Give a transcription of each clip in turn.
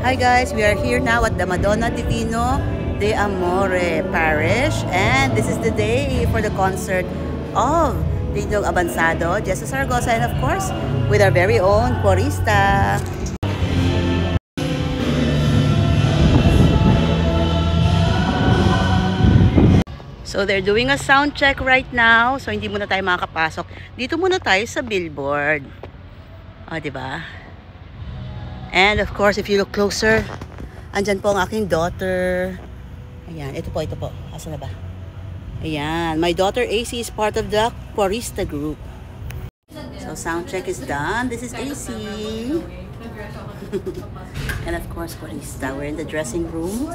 Hi guys, we are here now at the Madonna Divino de Amore Parish, and this is the day for the concert of Dingdong Abansado, Jessa Saragosa, and of course with our very own Corista. So they're doing a sound check right now, so hindi muna tayo makakapasok. Dito muna tayo sa billboard. O, diba? And of course, if you look closer, andyan po ang aking daughter. Ayan, ito po. Asa na ba? Ayan, my daughter AC is part of the Corista group. So sound check is done. This is AC. And of course, Corista. We're in the dressing room.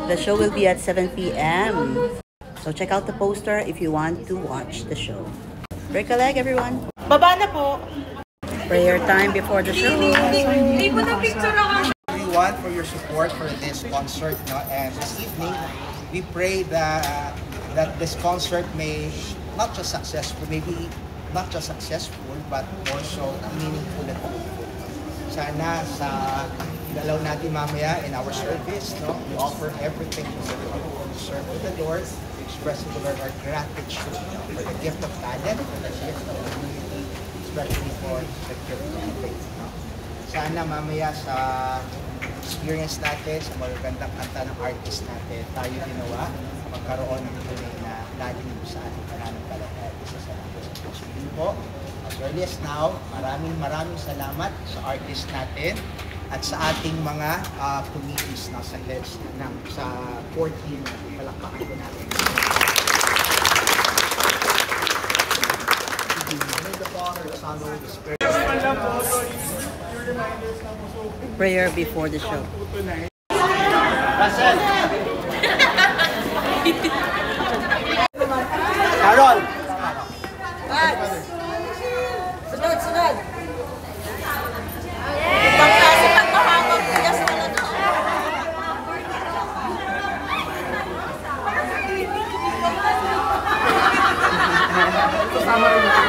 The show will be at 7 p.m. So check out the poster if you want to watch the show. Break a leg, everyone. Baba na po. Prayer time before the show. Hindi po na picture ako. Everyone for your support for this concert, no? And this evening, we pray that this concert may not just successful, maybe not just successful, but also meaningful and fruitful. Sana sa galaw natin mamaya in our service, no? We offer everything to serve with the Lord, expressing to Lord our gratitude for the gift of talent, for the gift of community, especially for the gift of faith. No? Sana mamaya sa experience natin, sa magagandang kanta ng artist natin, tayo ginawa, magkaroon ng tunay na laging sa ating pananampalataya. Isa sa natin sa puso. Po, as early as now, maraming salamat sa artist natin at sa ating mga committees na sa heads ng sa core team. Palakpakan ko natin. Prayer before the show. Carol! Sunod. Pagkasi pagpahawag ko yung sunod. Kasama rin